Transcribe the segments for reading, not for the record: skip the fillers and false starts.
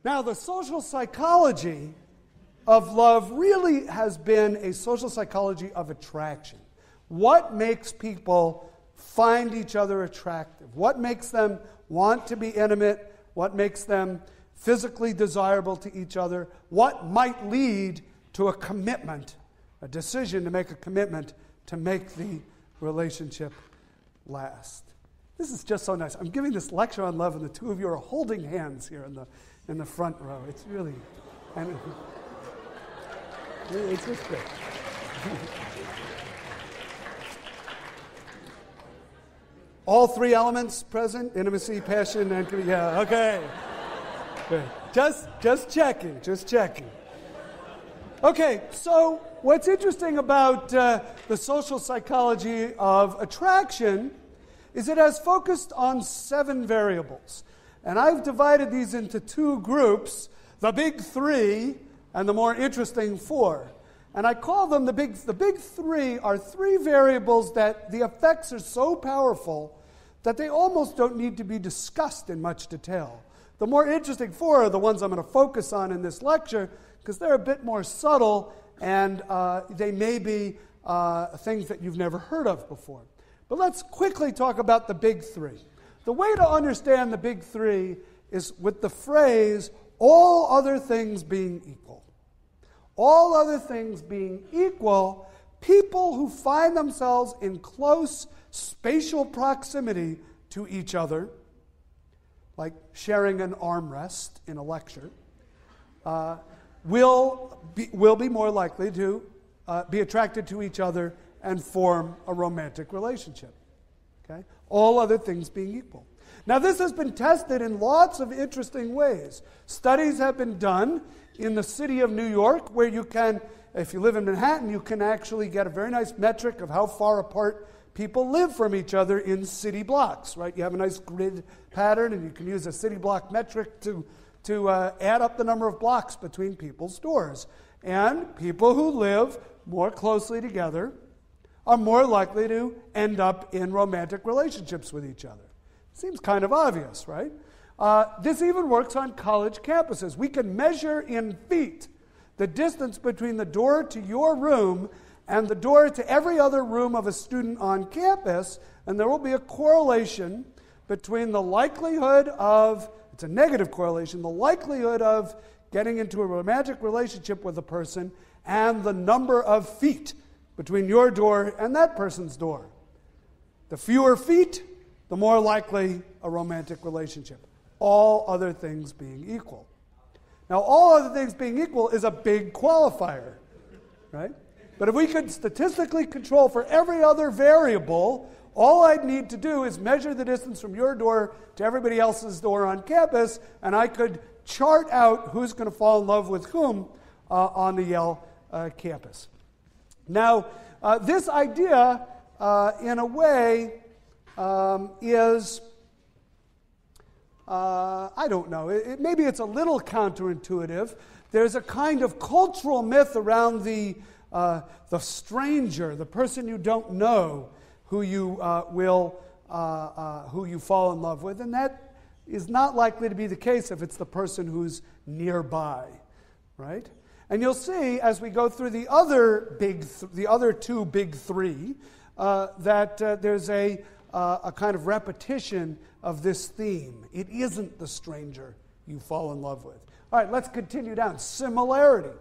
Now, the social psychology of love really has been a social psychology of attraction. What makes people find each other attractive? What makes them want to be intimate? What makes them physically desirable to each other? What might lead to a commitment, a decision to make a commitment to make the relationship last? This is just so nice. I'm giving this lecture on love, and the two of you are holding hands here in the front row. It's really, and it's just great. All three elements present: intimacy, passion, and yeah. Okay. Good. Just checking. Okay. So what's interesting about the social psychology of attraction is it has focused on 7 variables. And I've divided these into 2 groups, the big 3 and the more interesting 4. And I call them the big 3 are 3 variables that the effects are so powerful that they almost don't need to be discussed in much detail. The more interesting 4 are the ones I'm going to focus on in this lecture because they're a bit more subtle and they may be things that you've never heard of before. But let's quickly talk about the big 3. The way to understand the big 3 is with the phrase, all other things being equal. All other things being equal, people who find themselves in close spatial proximity to each other, like sharing an armrest in a lecture, will be more likely to be attracted to each other and form a romantic relationship. Okay? All other things being equal. Now, this has been tested in lots of interesting ways. Studies have been done in the city of New York where you can, if you live in Manhattan, you can actually get a very nice metric of how far apart people live from each other in city blocks, right? You have a nice grid pattern and you can use a city block metric to add up the number of blocks between people's doors. And people who live more closely together are more likely to end up in romantic relationships with each other. Seems kind of obvious, right? This even works on college campuses. We can measure in feet the distance between the door to your room and the door to every other room of a student on campus, and there will be a correlation between the likelihood of, it's a negative correlation, the likelihood of getting into a romantic relationship with a person and the number of feet between your door and that person's door. The fewer feet, the more likely a romantic relationship. All other things being equal. Now, all other things being equal is a big qualifier, right? But if we could statistically control for every other variable, all I'd need to do is measure the distance from your door to everybody else's door on campus, and I could chart out who's going to fall in love with whom on the YALE campus. Now, this idea, in a way, is, I don't know, maybe it's a little counterintuitive. There's a kind of cultural myth around the stranger, the person you don't know, who you who you fall in love with, and that is not likely to be the case if it's the person who's nearby, right? And you'll see as we go through the other 2 big 3 that there's a kind of repetition of this theme. It isn't the stranger you fall in love with. All right, let's continue down. Similarity.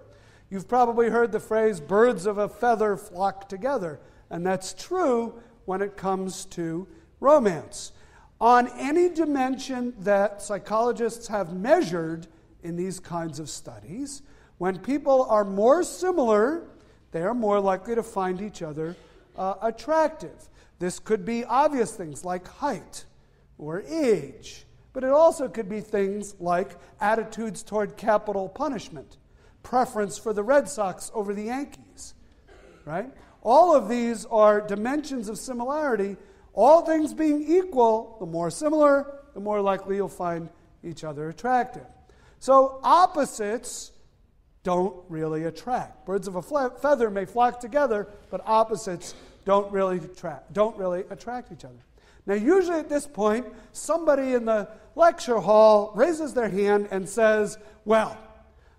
You've probably heard the phrase, birds of a feather flock together, and that's true when it comes to romance. On any dimension that psychologists have measured in these kinds of studies, when people are more similar, they are more likely to find each other attractive. This could be obvious things like height or age, but it also could be things like attitudes toward capital punishment, preference for the Red Sox over the Yankees, right? All of these are dimensions of similarity. All things being equal, the more similar, the more likely you'll find each other attractive. So opposites don't really attract. Birds of a feather may flock together, but opposites don't really attract each other. Now, usually at this point, somebody in the lecture hall raises their hand and says, well,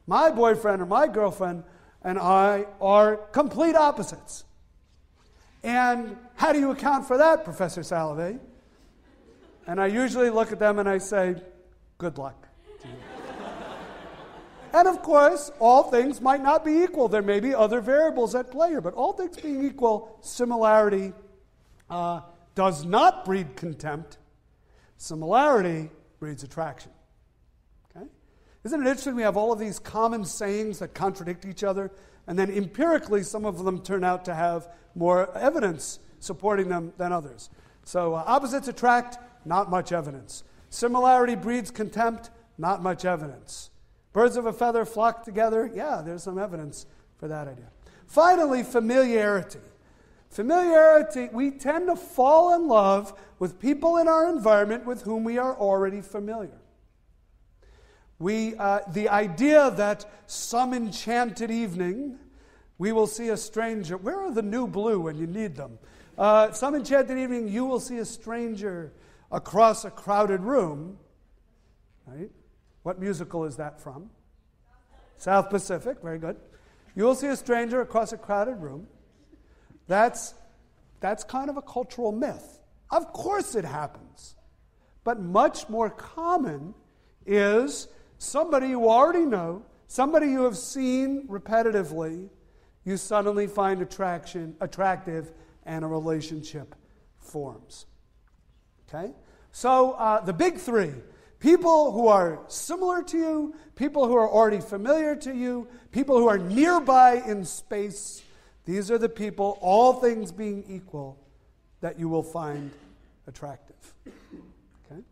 my boyfriend or my girlfriend and I are complete opposites. And how do you account for that, Professor Salve? And I usually look at them and I say, good luck to you. And of course, all things might not be equal. There may be other variables at play here, but all things being equal, similarity does not breed contempt. Similarity breeds attraction. Okay? Isn't it interesting we have all of these common sayings that contradict each other, and then empirically some of them turn out to have more evidence supporting them than others. So opposites attract, not much evidence. Similarity breeds contempt, not much evidence. Birds of a feather flock together, yeah, there's some evidence for that idea. Finally, familiarity. Familiarity, we tend to fall in love with people in our environment with whom we are already familiar. The idea that some enchanted evening we will see a stranger. Where are the new blue when you need them? Some enchanted evening you will see a stranger across a crowded room. Right? What musical is that from? South Pacific, very good. You will see a stranger across a crowded room. That's kind of a cultural myth. Of course it happens. But much more common is somebody you already know, somebody you have seen repetitively, you suddenly find attractive, and a relationship forms. Okay? So the big three: people who are similar to you, people who are already familiar to you, people who are nearby in space. These are the people, all things being equal, that you will find attractive. Okay?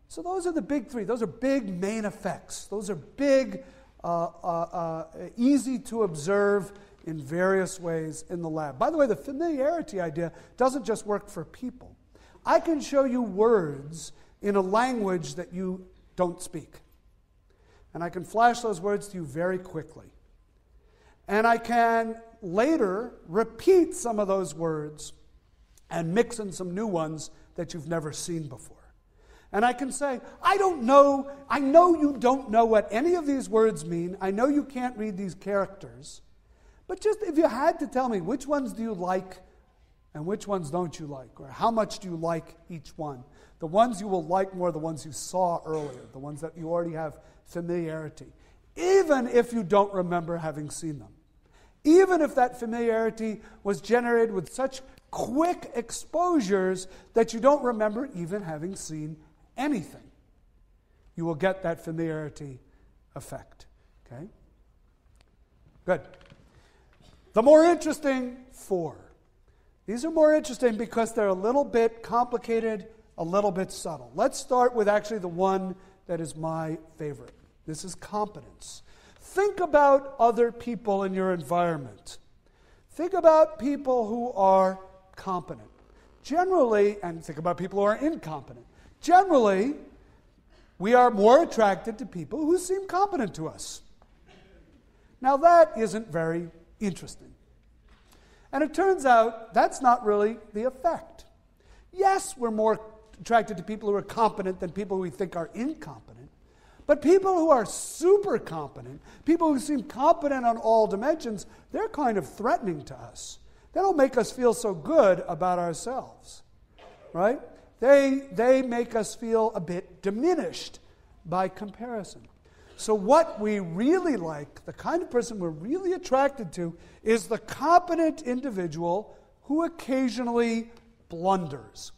So those are the big three. Those are big main effects. Those are big, easy to observe in various ways in the lab. By the way, the familiarity idea doesn't just work for people. I can show you words in a language that you don't speak. And I can flash those words to you very quickly. And I can later repeat some of those words and mix in some new ones that you've never seen before. And I can say, I know you don't know what any of these words mean. I know you can't read these characters. But just if you had to tell me, which ones do you like and which ones don't you like? Or how much do you like each one? The ones you will like more, the ones you saw earlier, the ones that you already have familiarity. Even if you don't remember having seen them. Even if that familiarity was generated with such quick exposures that you don't remember even having seen anything, you will get that familiarity effect. Okay? Good. The more interesting four. These are more interesting because they're a little bit complicated, a little bit subtle. Let's start with actually the one that is my favorite. This is competence. Think about other people in your environment. Think about people who are competent. Generally, and think about people who are incompetent. Generally, we are more attracted to people who seem competent to us. Now, that isn't very interesting. And it turns out that's not really the effect. Yes, we're more attracted to people who are competent than people who we think are incompetent. But people who are super competent, people who seem competent on all dimensions, they're kind of threatening to us. They don't make us feel so good about ourselves, right? They make us feel a bit diminished by comparison. So what we really like, the kind of person we're really attracted to, is the competent individual who occasionally blunders.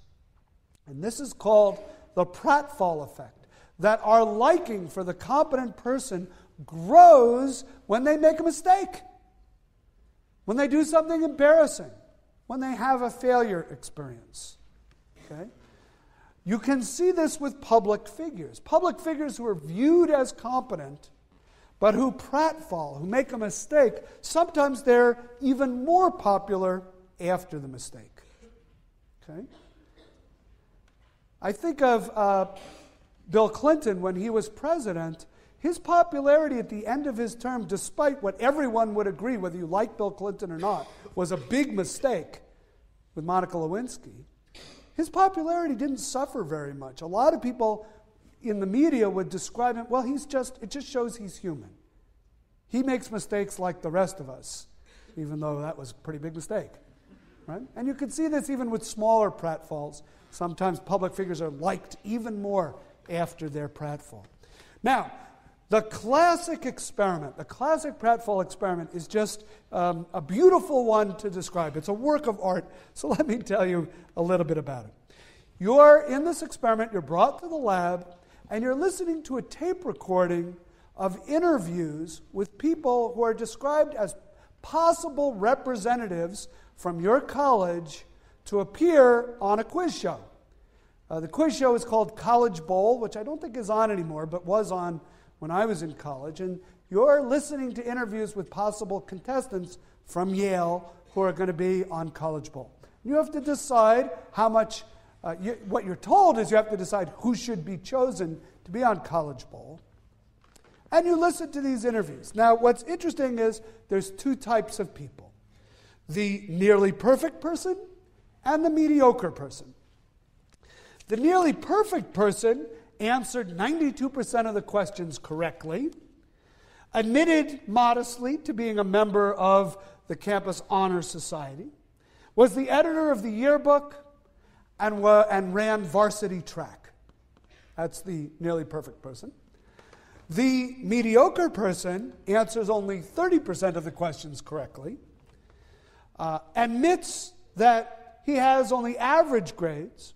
And this is called the pratfall effect. That our liking for the competent person grows when they make a mistake, when they do something embarrassing, when they have a failure experience. Okay? You can see this with public figures. Public figures who are viewed as competent, but who pratfall, who make a mistake, sometimes they're even more popular after the mistake. Okay? I think of Bill Clinton, when he was president, his popularity at the end of his term, despite what everyone would agree, whether you like Bill Clinton or not, was a big mistake with Monica Lewinsky. his popularity didn't suffer very much. A lot of people in the media would describe him, well, it just shows he's human. He makes mistakes like the rest of us, even though that was a pretty big mistake. Right? And you can see this even with smaller pratfalls. Sometimes public figures are liked even more after their pratfall. Now, the classic experiment, the classic pratfall experiment is just a beautiful one to describe. It's a work of art, so let me tell you a little bit about it. You're in this experiment, you're brought to the lab, and you're listening to a tape recording of interviews with people who are described as possible representatives from your college to appear on a quiz show. The quiz show is called College Bowl, which I don't think is on anymore, but was on when I was in college. And you're listening to interviews with possible contestants from Yale who are going to be on College Bowl. You have to decide how much, what you're told is you have to decide who should be chosen to be on College Bowl. And you listen to these interviews. Now, what's interesting is there's two types of people. The nearly perfect person and the mediocre person. The nearly perfect person answered 92% of the questions correctly, admitted modestly to being a member of the campus honor society, was the editor of the yearbook, and ran varsity track. That's the nearly perfect person. The mediocre person answers only 30% of the questions correctly, admits that he has only average grades.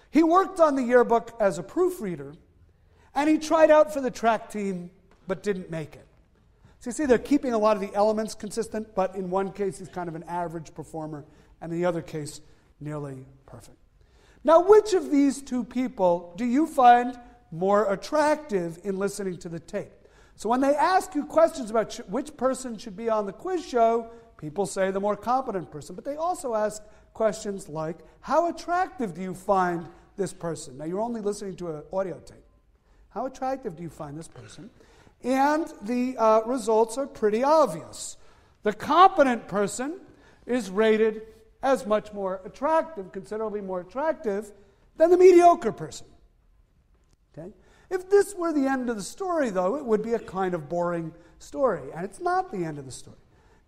He worked on the yearbook as a proofreader, and he tried out for the track team but didn't make it. So you see, they're keeping a lot of the elements consistent, but in one case he's kind of an average performer, and in the other case, nearly perfect. Now, which of these two people do you find more attractive in listening to the tape? So when they ask you questions about which person should be on the quiz show, people say the more competent person, but they also ask questions like, how attractive do you find this person? Now, you're only listening to an audio tape. How attractive do you find this person? And the results are pretty obvious. The competent person is rated as much more attractive, considerably more attractive, than the mediocre person. Okay? If this were the end of the story, though, it would be a kind of boring story, and it's not the end of the story.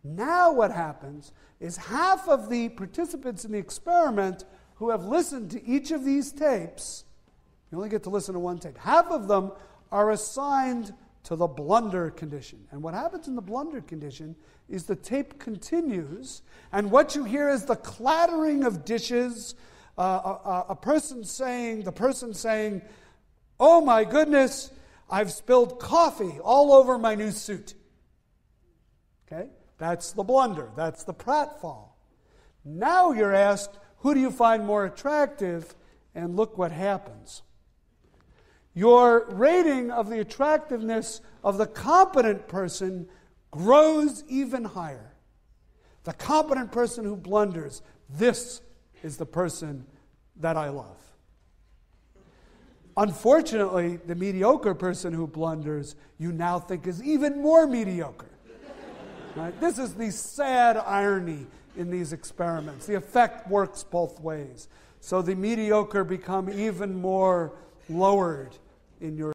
Now what happens is half of the participants in the experiment who have listened to each of these tapes, you only get to listen to one tape, half of them are assigned to the blunder condition. And what happens in the blunder condition is the tape continues, and what you hear is the clattering of dishes, the person saying, oh my goodness, I've spilled coffee all over my new suit. Okay? That's the blunder. That's the pratfall. Now you're asked, who do you find more attractive? And look what happens. Your rating of the attractiveness of the competent person grows even higher. The competent person who blunders, this is the person that I love. Unfortunately, the mediocre person who blunders, you now think is even more mediocre. Right? This is the sad irony in these experiments. The effect works both ways. So the mediocre become even more lowered in your